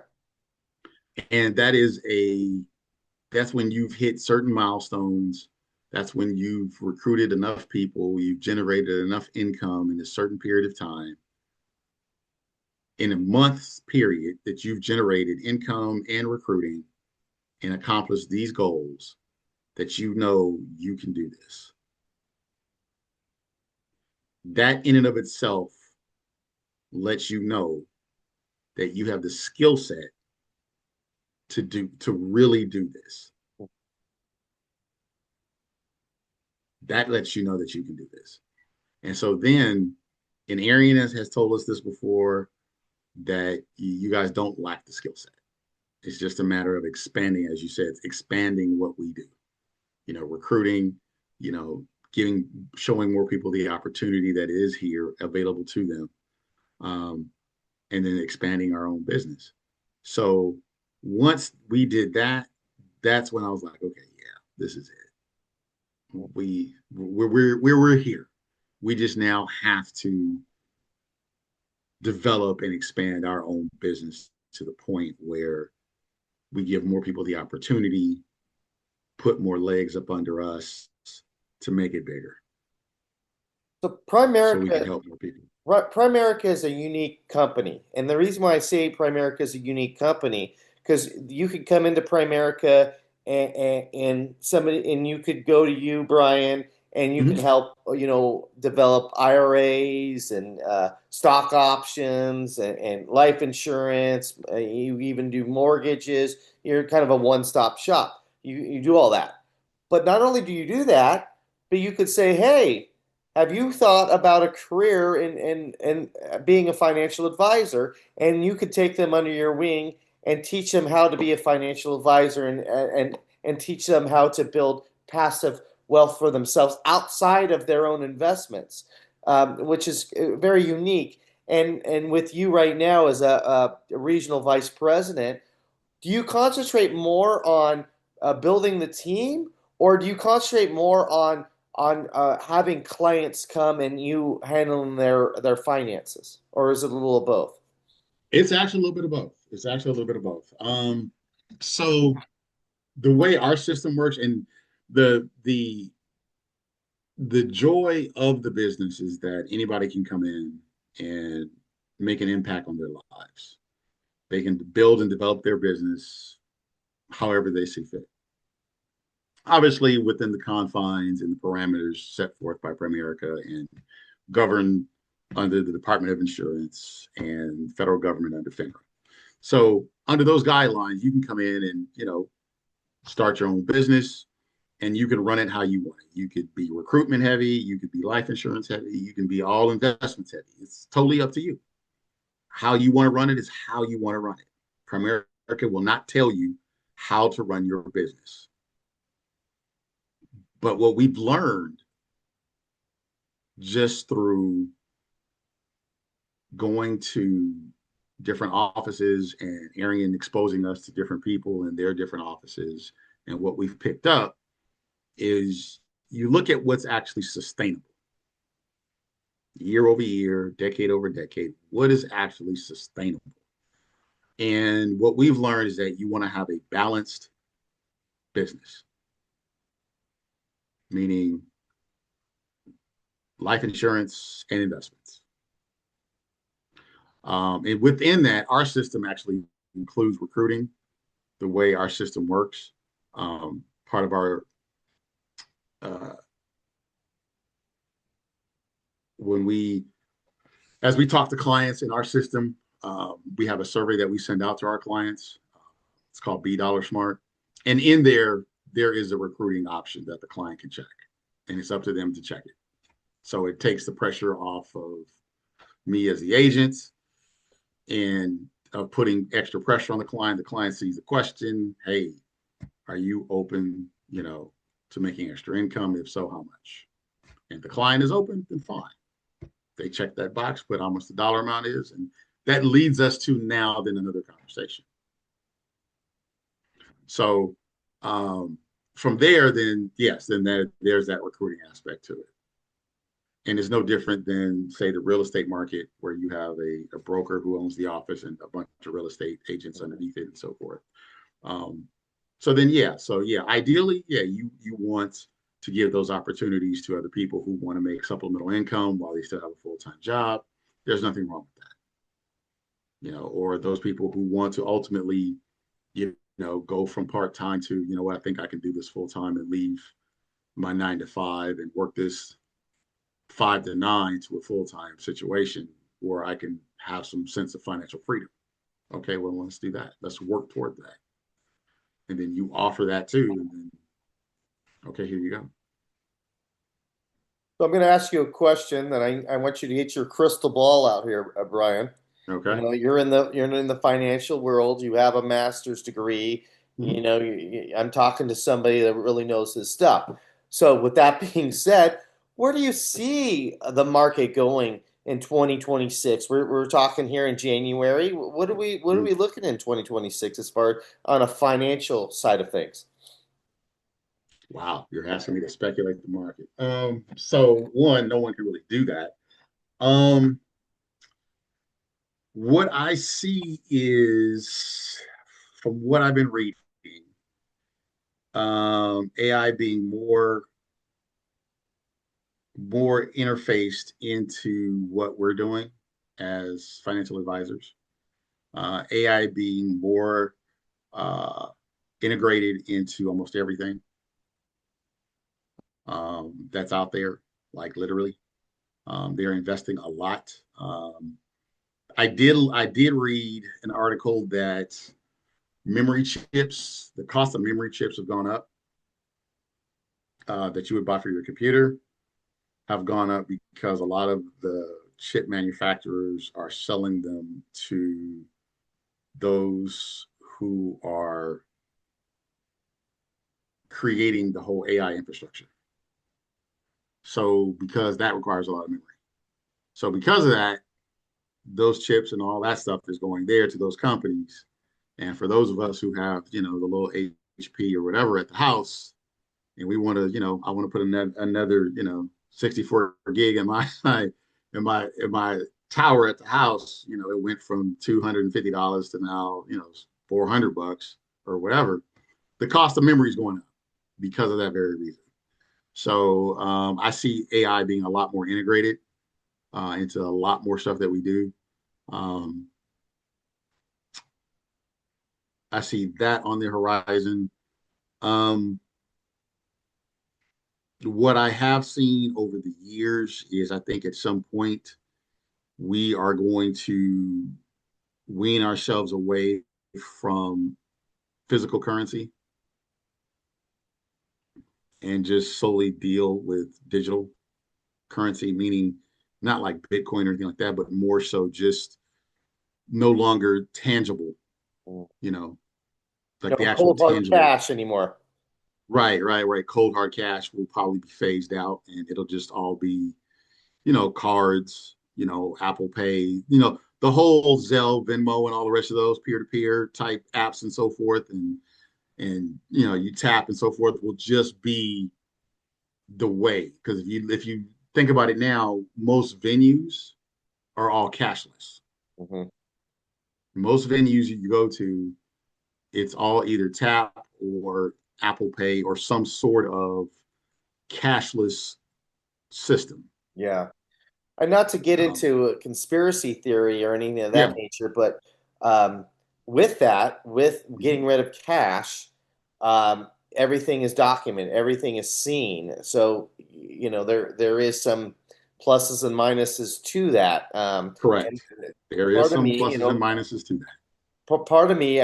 And that's when you've hit certain milestones. That's when you've recruited enough people, you've generated enough income in a certain period of time. In a month's period that you've generated income and recruiting and accomplished these goals, that you know you can do this. That in and of itself lets you know that you have the skill set to really do this. That lets you know that you can do this. And so then, and Arian has told us this before, that you guys don't lack the skill set. It's just a matter of expanding, as you said, expanding what we do. Recruiting, giving, showing more people the opportunity that is here available to them, and then expanding our own business. So once we did that, that's when I was like, okay, yeah, this is it. We're here. We just now have to develop and expand our own business to the point where we give more people the opportunity, put more legs up under us to make it bigger So so we can Primerica, help more people. Primerica is a unique company, and the reason why I say Primerica is a unique company because you could come into Primerica and somebody and you could go to you, Brian, and you could Mm-hmm. help develop IRAs and stock options and life insurance. You even do mortgages. You're kind of a one-stop shop. You do all that, but not only do you do that, but you could say, hey. Have you thought about a career in being a financial advisor? And you could take them under your wing and teach them how to be a financial advisor and teach them how to build passive wealth for themselves outside of their own investments, which is very unique. And with you right now as a regional vice president, do you concentrate more on building the team, or do you concentrate more on having clients come and you handling their finances, or is it a little of both? It's actually a little bit of both. It's actually a little bit of both. So the way our system works, and the the the joy of the business is that anybody can come in and make an impact on their lives. They can build and develop their business however they see fit. Obviously, within the confines and the parameters set forth by Primerica and governed under the Department of Insurance and federal government under FINRA. So under those guidelines, you can come in and start your own business, and you can run it how you want it. You could be recruitment heavy, you could be life insurance heavy, you can be all investments heavy. It's totally up to you. How you want to run it is how you want to run it. Primerica will not tell you how to run your business. But what we've learned just through going to different offices and Arian exposing us to different people in their different offices, and what we've picked up is you look at what's actually sustainable year over year, decade over decade, what is actually sustainable. And what we've learned is that you want to have a balanced business, meaning life insurance and investments. And within that, our system actually includes recruiting. The way our system works, part of our uh, when we as we talk to clients in our system, we have a survey that we send out to our clients. It's called Be Dollar Smart, and in there is a recruiting option that the client can check, and it's up to them to check it. So it takes the pressure off of me as the agent and putting extra pressure on the client. The client sees the question, hey, are you open, to making extra income? If so, how much? And the client is open, then fine. They check that box, put how much the dollar amount is, and that leads us to now then another conversation. So from there, then yes, then there's that recruiting aspect to it. And it's no different than, say, the real estate market where you have a broker who owns the office and a bunch of real estate agents underneath it and so forth. Um, so ideally, yeah, you want to give those opportunities to other people who want to make supplemental income while they still have a full-time job. There's nothing wrong with that, or those people who want to ultimately, go from part-time to, what, I think I can do this full-time and leave my 9 to 5 and work this 5 to 9 to a full-time situation where I can have some sense of financial freedom. Okay, well, let's do that. Let's work toward that. And then you offer that too. And then, okay, here you go. So I'm going to ask you a question that I want you to get your crystal ball out here, Brian. Okay. You're in the financial world. You have a master's degree. Mhm. I'm talking to somebody that really knows his stuff. So with that being said, where do you see the market going in 2026? We're talking here in January. What are we looking in 2026 as far on a financial side of things? Wow, you're asking me to speculate the market. So one, no one can really do that. Um, what I see is, from what I've been reading, AI being more interfaced into what we're doing as financial advisors. AI being more uh, integrated into almost everything that's out there, like literally. They're investing a lot. I did read an article that the cost of memory chips have gone up, that you would buy for your computer have gone up because a lot of the chip manufacturers are selling them to those who are creating the whole AI infrastructure. So because that requires a lot of memory. So because of that, those chips and all that stuff is going there to those companies. And for those of us who have, the little HP or whatever at the house, and we want to, I want to put another, 64 gig in my in my tower at the house, it went from $250 to now, $400 or whatever. The cost of memory is going up because of that very reason. So I see AI being a lot more integrated into a lot more stuff that we do. Um, I see that on the horizon. Um, what I have seen over the years is, I think at some point we are going to wean ourselves away from physical currency and just solely deal with digital currency, meaning not like Bitcoin or anything like that, but more so just no longer tangible, Mm. you know, like No the actual cold hard tangible. cash anymore. Right, right, right. Cold hard cash will probably be phased out and it'll just all be, cards, Apple Pay, the whole Zelle, Venmo, and all the rest of those peer-to-peer type apps and so forth. And you tap and so forth will just be the way. Because if you think about it now, most venues are all cashless. Hmm. Most venues you go to, it's all either tap or Apple Pay or some sort of cashless system. Yeah. And not to get Um, into a conspiracy theory or anything of yeah. that nature, but um, with getting rid of cash, everything is documented, everything is seen. So, there is some pluses and minuses to that. And Correct. There is part of some me, pluses and minuses to that. part of me,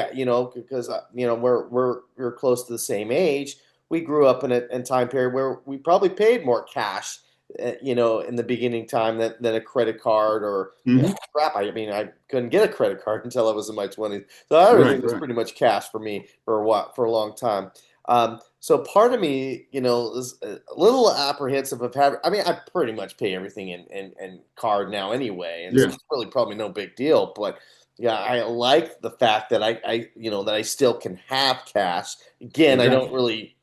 because we're close to the same age. We grew up in a time period where we probably paid more cash, in the beginning time than a credit card or Hmm. crap. I mean, I couldn't get a credit card until I was in my 20s, so everything Right, was right. pretty much cash for me for a long time. So part of me, is a little apprehensive of having. I mean, I pretty much pay everything in card now anyway, and so Yeah. it's really probably no big deal. But yeah, I like the fact that I still can have cash. Again, I don't Exactly. really.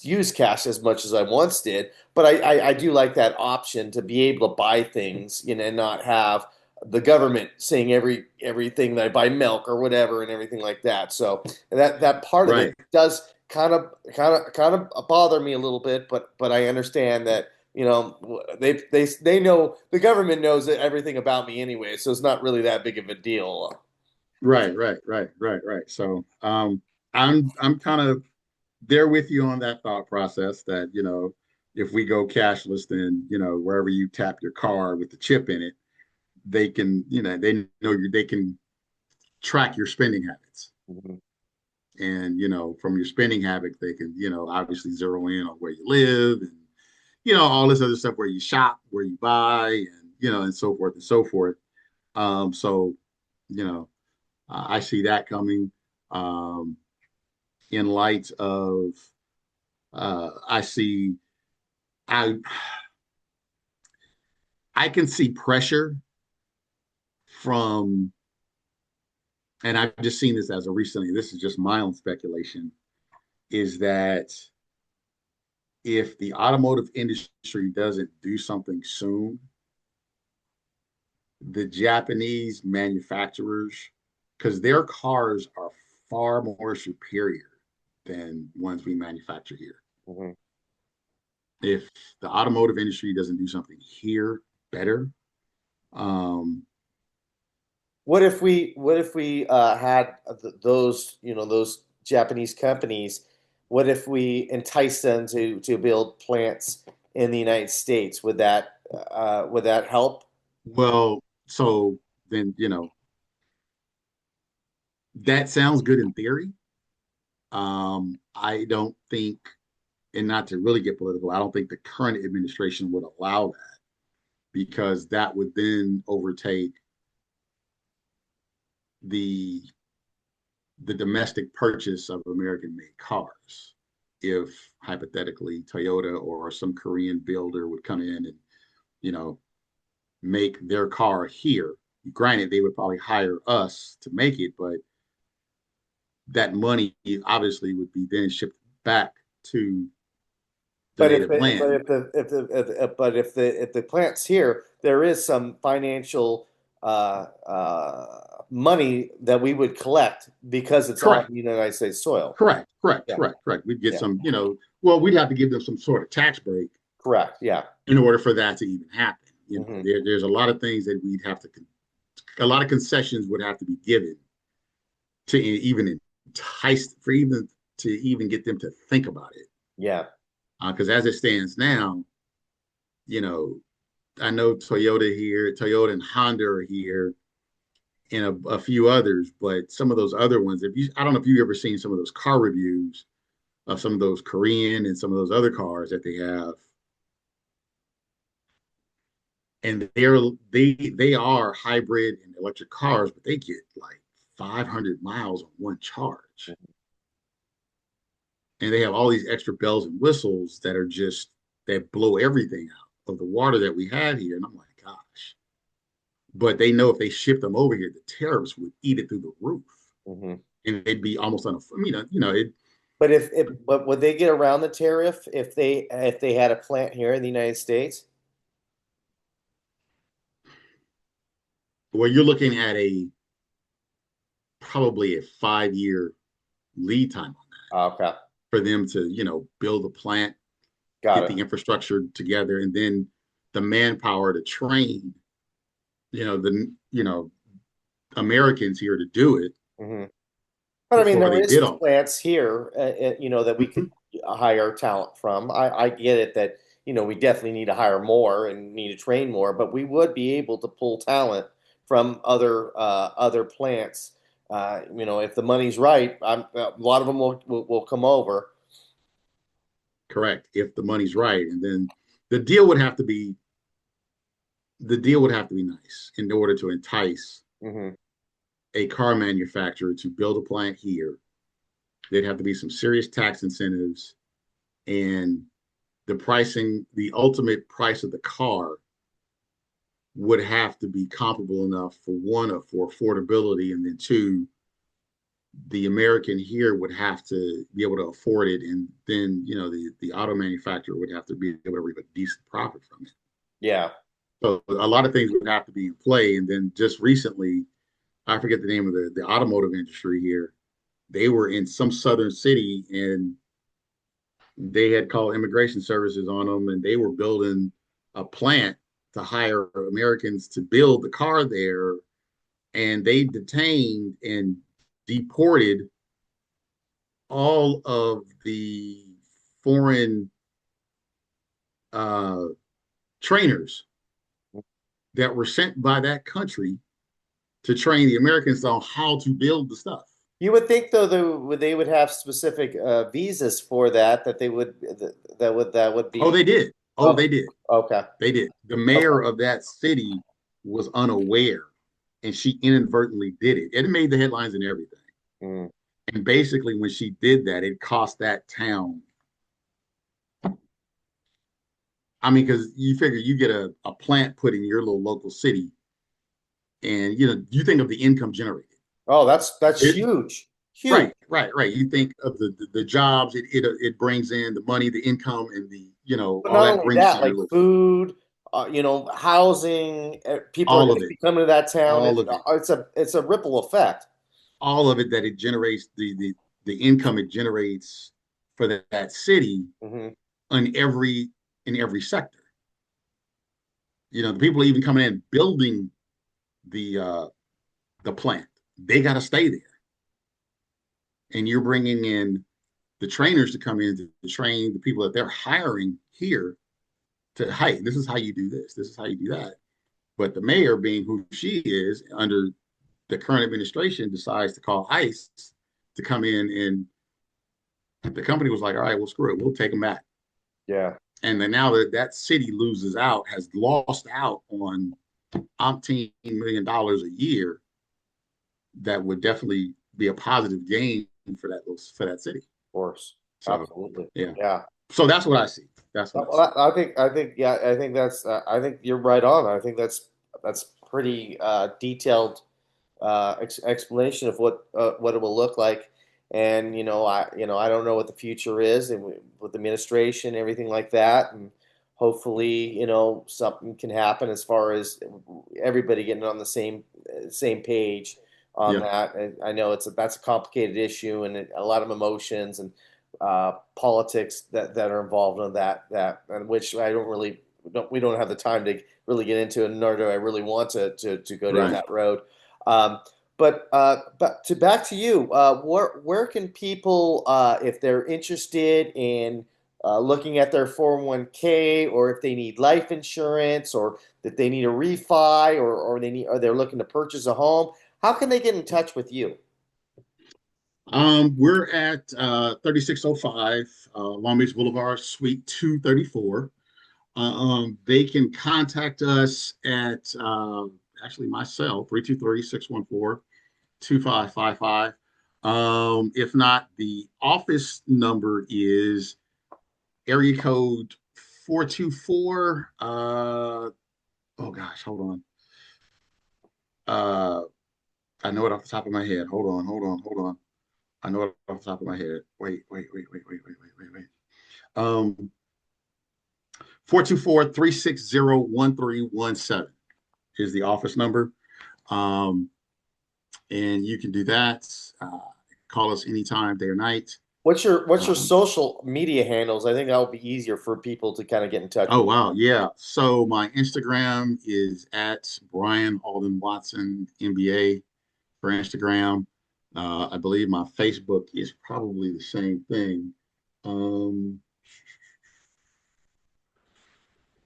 use cash as much as I once did, but I do like that option to be able to buy things, and not have the government saying everything that I buy milk or whatever and everything like that. So that part of it Right. does kind of bother me a little bit, but I understand that they know the government knows everything about me anyway, so it's not really that big of a deal. Right. So I'm kind of there with you on that thought process that, if we go cashless, then, wherever you tap your card with the chip in it, they can, they can track your spending habits. Mhm. And, from your spending habits, they can, obviously zero in on where you live and, all this other stuff, where you shop, where you buy, and, and so forth and so forth. So, you know, I see that coming, um, in light of, I see, I, I can see pressure from, and I've just seen this as of recently, this is just my own speculation, is that if the automotive industry doesn't do something soon, the Japanese manufacturers, because their cars are far more superior than ones we manufacture here. Mhm. If the automotive industry doesn't do something here better, um, What if we had those those Japanese companies? What if we entice them to build plants in the United States? Would that help? well, so then, that sounds good in theory. I don't think, and not to really get political, I don't think the current administration would allow that, because that would then overtake the the domestic purchase of American made cars. If hypothetically Toyota or some Korean builder would come in and, you know, make their car here, granted, they would probably hire us to make it, but that money obviously would be then shipped back to the But if native the, but land. if the if the if the plant's here, there is some financial money that we would collect because it's on Correct. the United States soil. Yeah, Correct. We'd get yeah, some, well, we'd have to give them some sort of tax break correct. Yeah. in order for that to even happen. Hmm. There's a lot of things that we'd have to, a lot of concessions would have to be given to even entice, for even to even get them to think about it. Yeah. Because as it stands now, you know, I know Toyota here, Toyota and Honda are here, and a few others, but some of those other ones, I don't know if you've ever seen some of those car reviews of some of those Korean and some of those other cars that they have, and they are hybrid and electric cars, but they get like 500 miles on one charge, and they have all these extra bells and whistles that are just that blow everything out of the water that we have here, and I'm like, gosh. But they know if they ship them over here, the tariffs would eat it through the roof, Hmm. and they'd be almost on a, it. But would they get around the tariff if they had a plant here in the United States? Well, you're looking at a probably a 5 year lead time on that Okay, for them to, build a plant, got get it. the infrastructure together, and then the manpower to train, the Americans here to do it Hmm. But I mean, before there they is did all plants here, that we that. could hire talent from. I get it that we definitely need to hire more and need to train more, but we would be able to pull talent from other plants. If the money's right, a lot of them will come over. Correct. If the money's right, and then the deal would have to be the deal would have to be nice in order to entice Hmm. a car manufacturer to build a plant here. There'd have to be some serious tax incentives, and the ultimate price of the car would have to be comparable enough, for one, for affordability, and then two, the American here would have to be able to afford it, and then the auto manufacturer would have to be able to reap a decent profit from it. Yeah. So a lot of things would have to be in play. And then just recently, I forget the name of the automotive industry here. They were in some southern city and they had called immigration services on them, and they were building a plant to hire Americans to build the car there. And they detained and deported all of the foreign uh, trainers that were sent by that country to train the Americans on how to build the stuff. You would think though they would have specific visas for that they would that would Oh, be they did. Oh, oh they did. okay They did. The okay mayor of that city was unaware, and she inadvertently did it. It made the headlines and everything. mm. And basically, when she did that, it cost that town. I mean, because you figure you get a plant put in your little local city, and you think of the income generated. Oh, that's It, huge, huge. right, right, right. You think of the jobs it brings in, the money, the income, and the But all not that only brings to that, your like little city. food, housing. People are All going of to it, be coming to that town. all of it, It's a ripple effect. all of it that it generates the income it generates for that city Hmm. in every sector. The people even coming in building the uh, the plant, they got to stay there, and you're bringing in the trainers to come in to train the people that they're hiring here to, hey, this is how you do this, this is how you do that. But the mayor, being who she is under the current administration, decides to call ICE to come in, and the company was like, all right, well, screw it, we'll take them back. Yeah. And then now that city loses out, has lost out on $18 million a year, that would definitely be a positive gain for that city. Course. So Absolutely. yeah, Yeah. so that's what I see. That's what I see. Well, yeah, I think I think you're right on. I think that's pretty detailed explanation of what it will look like. And I don't know what the future is, and with administration, everything like that, and hopefully, something can happen as far as everybody getting on the same page on Yeah, that. And I know that's a complicated issue and a lot of emotions and politics that are involved in that and which I don't really we don't have the time to really get into, and nor do I really want to go down right. that road. Um, but back to you. Where can people, if they're interested in looking at their 401k, or if they need life insurance, or that they need a refi, or they're looking to purchase a home, how can they get in touch with you? We're at 3605 Long Beach Boulevard, Suite 234. They can contact us at actually my cell, 323-614-2555. If not, the office number is area code 424. Oh gosh, hold on. Uh, I know it off the top of my head. Hold on. I know it off the top of my head. Wait. 424-360-1317 is the office number. Um, and you can do that. Call us anytime, day or night. What's your Um, social media handles? I think that would be easier for people to kind of get in touch oh with wow, you. yeah. So my Instagram is at Brian Alden Watson MBA for Instagram. I believe my Facebook is probably the same thing. Um,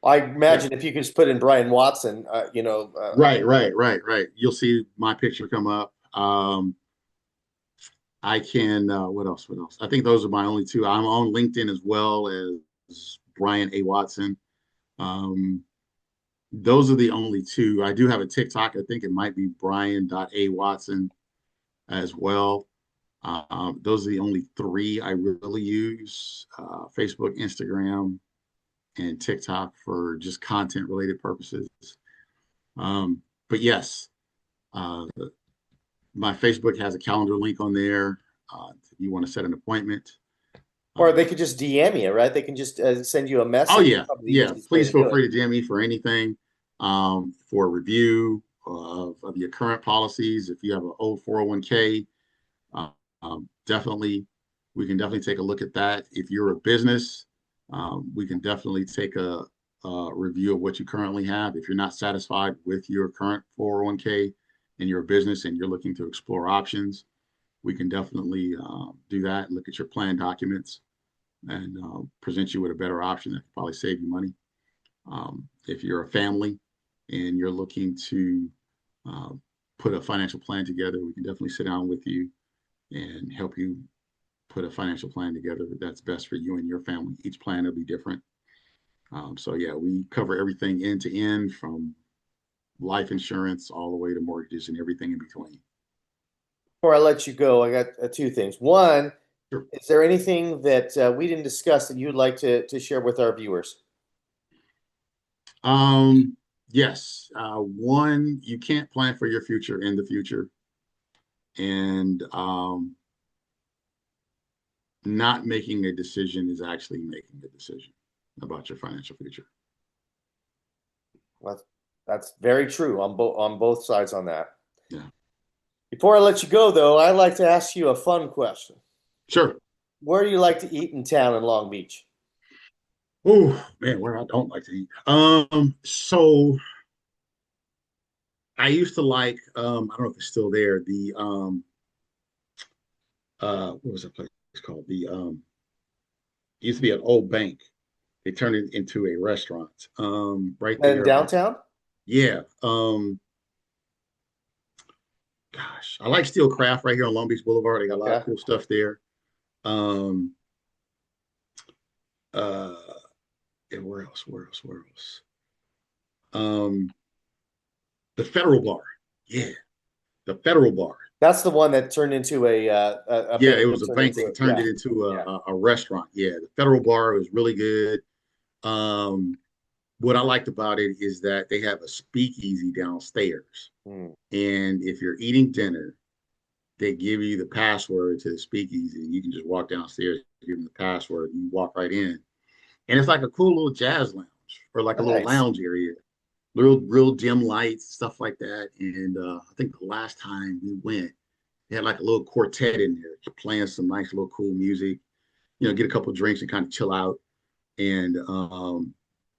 I yeah, imagine if you could just put in Brian Watson, right. You'll see my picture come up. I can, what else? What else? I think those are my only two. I'm on LinkedIn as well as Brian A. Watson. Um, those are the only two. I do have a TikTok. I think it might be Brian.A. Watson as well. Those are the only three I really use: Facebook, Instagram, and TikTok for just content related purposes. But yes, uh, My Facebook has a calendar link on there. If you want to set an appointment. Or Uh, they could just DM you, right? They can just send you a oh message. yeah, Probably the yeah. easiest way Please to feel do it. free to DM me for anything. For a review of your current policies. If you have an old 401k, uh, definitely, we can definitely take a look at that. If you're a business, we can definitely take a review of what you currently have. If you're not satisfied with your current 401k and you're a business and you're looking to explore options, we can definitely do that. Look at your plan documents and present you with a better option that can probably save you money. If you're a family and you're looking to uh, put a financial plan together, we can definitely sit down with you and help you put a financial plan together that's best for you and your family. Each plan will be different. So yeah, we cover everything end to end from life insurance all the way to mortgages and everything in between. Before I let you go, I got two things. One, Sure. is there anything that we didn't discuss that you'd like to share with our viewers? Um, yes. One, you can't plan for your future in the future, and not making a decision is actually making a decision about your financial future. Well, that's very true on both sides on that. Yeah. Before I let you go, though, I'd like to ask you a fun question. Sure. Where do you like to eat in town in Long Beach? Oh man, where I don't like to eat. So I used to like, I don't know if it's still there, the what was that place called? It used to be an old bank. They turned it into a restaurant. Right In there. downtown? Yeah. Gosh, I like Steel Craft right here on Long Beach Boulevard. They got a lot of Okay. cool stuff there. Um, uh, and where else? Where else? Where else? Um, the Federal Bar. Yeah, the Federal Bar. That's the one that turned into a Yeah, bank it that was a turned bank. into They it. turned Yeah. it into Yeah. a restaurant. Yeah, the Federal Bar was really good. Um, what I liked about it is that they have a speakeasy downstairs. Hmm. And if you're eating dinner, they give you the password to the speakeasy. You can just walk downstairs, give them the password, and you walk right in. And it's like a cool little jazz lounge or like a little Nice. lounge area, real dim lights, stuff like that. And I think the last time we went, they had like a little quartet in there playing some nice little cool music. Get a couple of drinks and kind of chill out. And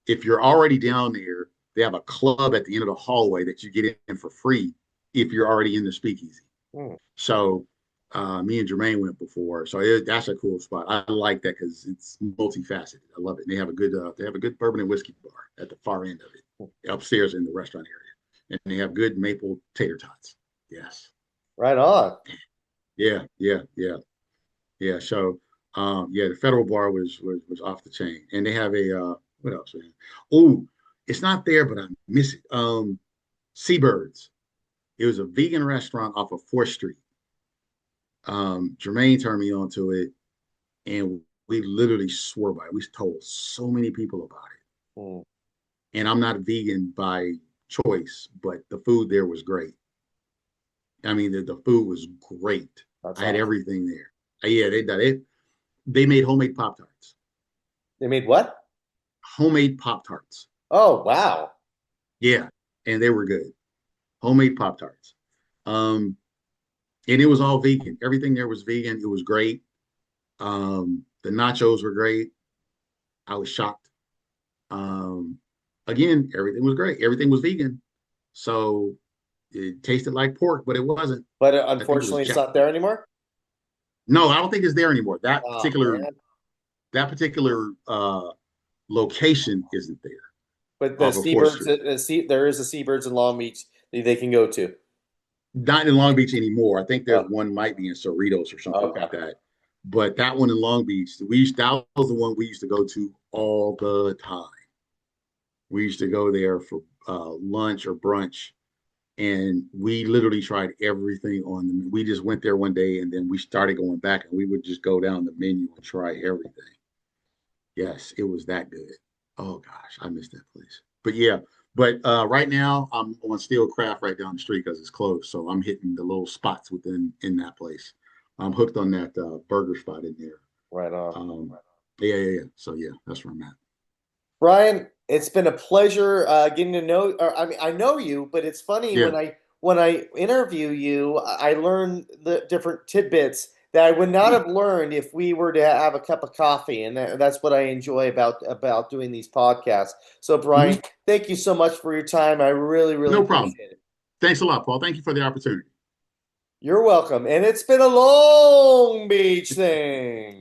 if you're already down there, they have a club at the end of the hallway that you get in for free if you're already in the speakeasy. Hmm. So me and Jermaine went before, so that's a cool spot. I like that because it's multifaceted. I love it. They have a good bourbon and whiskey bar at the far end of it, upstairs in the restaurant area, and they have good maple tater tots. Yes, Right on. yeah, yeah, yeah, yeah. So yeah, the Federal Bar was off the chain, and they have a what else? Man? Oh, it's not there, but I miss it. Seabirds. It was a vegan restaurant off of 4th Street. Jermaine turned me on to it, and we literally swore by it. We told so many people about Hmm. it. And I'm not vegan by choice, but the food there was great. I mean, the food was great. That's I had awesome. everything there. Yeah, they did it. They made homemade Pop Tarts. They made what? Homemade Pop Tarts. Oh, wow. Yeah, and they were good. Homemade Pop Tarts. Um, and it was all vegan. Everything there was vegan. It was great. The nachos were great. I was shocked. Um, Again, everything was great. Everything was vegan. So it tasted like pork, but it wasn't. But I think it was unfortunately, it's jack. not there anymore. No, I don't think it's there anymore. Oh, man. That particular location isn't there But the off of 4th Seabirds, Street. there is a Seabirds in Long Beach that they can go to. Not in Long Beach anymore. I think there's Oh, one might be in Cerritos or something okay. like that. But that one in Long Beach, that was the one we used to go to all the time. We used to go there for lunch or brunch, and we literally tried everything on the. We just went there one day, and then we started going back, and we would just go down the menu and try everything. Yes, it was that good. Oh gosh, I miss that place. But yeah, But right now, I'm on Steel Craft right down the street because it's closed. So I'm hitting the little spots within in that place. I'm hooked on that burger spot in there. Right on. Yeah. So yeah, that's where I'm at. Brian, it's been a pleasure getting to know. Or, I mean, I know you, but it's funny Yeah. when I interview you, I learn the different tidbits that I would not Yeah. have learned if we were to have a cup of coffee, and that's what I enjoy about doing these podcasts. So, Brian, Mhm. thank you so much for your time. I really No problem. appreciate it. Thanks a lot, Paul. Thank you for the opportunity. You're welcome, and it's been a Long Beach thing.